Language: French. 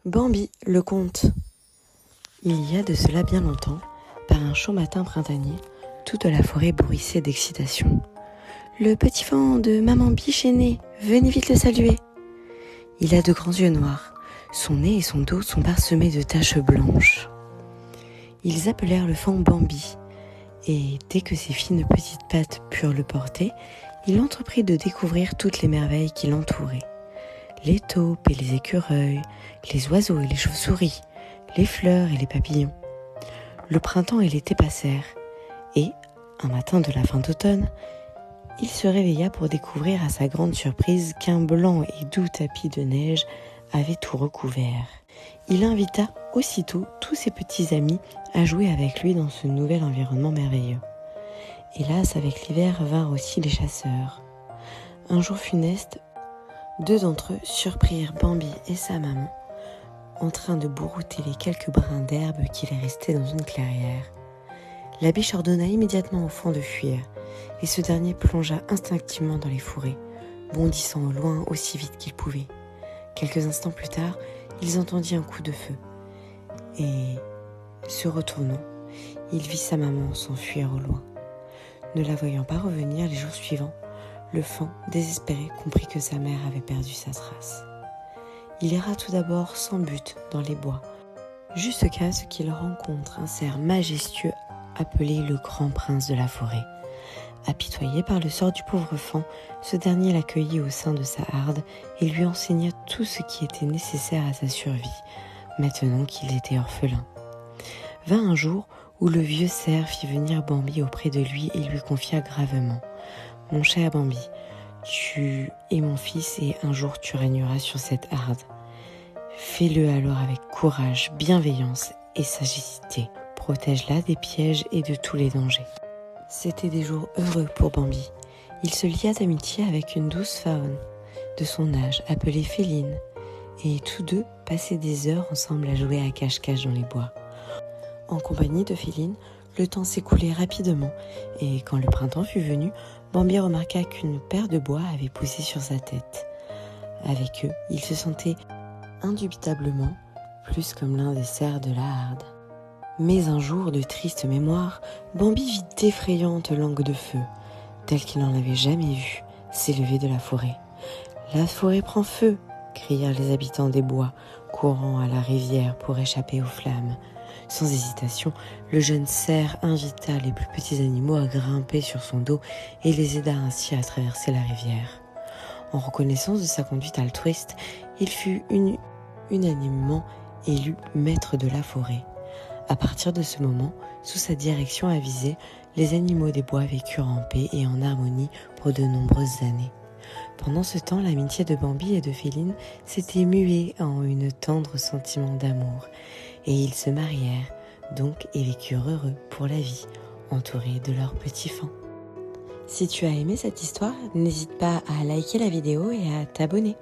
Bambi, le conte. Il y a de cela bien longtemps, par un chaud matin printanier, toute la forêt bruissait d'excitation. Le petit faon de maman Biche est né, venez vite le saluer. Il a de grands yeux noirs, son nez et son dos sont parsemés de taches blanches. Ils appelèrent le faon Bambi, et dès que ses fines petites pattes purent le porter, il entreprit de découvrir toutes les merveilles qui l'entouraient. Les taupes et les écureuils, les oiseaux et les chauves-souris, les fleurs et les papillons. Le printemps et l'été passèrent, et, un matin de la fin d'automne, il se réveilla pour découvrir à sa grande surprise qu'un blanc et doux tapis de neige avait tout recouvert. Il invita aussitôt tous ses petits amis à jouer avec lui dans ce nouvel environnement merveilleux. Hélas, avec l'hiver vinrent aussi les chasseurs. Un jour funeste, deux d'entre eux surprirent Bambi et sa maman en train de brouter les quelques brins d'herbe qu'il restait dans une clairière. La biche ordonna immédiatement au faon de fuir, et ce dernier plongea instinctivement dans les fourrés, bondissant au loin aussi vite qu'il pouvait. Quelques instants plus tard, ils entendirent un coup de feu, et, se retournant, il vit sa maman s'enfuir au loin. Ne la voyant pas revenir les jours suivants, le faon, désespéré, comprit que sa mère avait perdu sa trace. Il erra tout d'abord sans but dans les bois, jusqu'à ce qu'il rencontre un cerf majestueux appelé le grand prince de la forêt. Apitoyé par le sort du pauvre faon, ce dernier l'accueillit au sein de sa harde et lui enseigna tout ce qui était nécessaire à sa survie, maintenant qu'il était orphelin. Vint un jour où le vieux cerf fit venir Bambi auprès de lui et lui confia gravement : « Mon cher Bambi, tu es mon fils et un jour tu régneras sur cette harde. Fais-le alors avec courage, bienveillance et sagacité. Protège-la des pièges et de tous les dangers. » C'étaient des jours heureux pour Bambi. Il se lia d'amitié avec une douce faune de son âge, appelée Féline, et tous deux passaient des heures ensemble à jouer à cache-cache dans les bois. En compagnie de Féline, le temps s'écoulait rapidement, et quand le printemps fut venu, Bambi remarqua qu'une paire de bois avait poussé sur sa tête. Avec eux, il se sentait indubitablement plus comme l'un des cerfs de la harde. Mais un jour, de triste mémoire, Bambi vit d'effrayantes langues de feu, telles qu'il n'en avait jamais vues, s'élever de la forêt. « La forêt prend feu !» crièrent les habitants des bois, courant à la rivière pour échapper aux flammes. Sans hésitation, le jeune cerf invita les plus petits animaux à grimper sur son dos et les aida ainsi à traverser la rivière. En reconnaissance de sa conduite altruiste, il fut unanimement élu maître de la forêt. À partir de ce moment, sous sa direction avisée, les animaux des bois vécurent en paix et en harmonie pour de nombreuses années. Pendant ce temps, l'amitié de Bambi et de Féline s'était muée en une tendre sentiment d'amour, et ils se marièrent donc et vécurent heureux pour la vie, entourés de leurs petits faons. Si tu as aimé cette histoire, n'hésite pas à liker la vidéo et à t'abonner.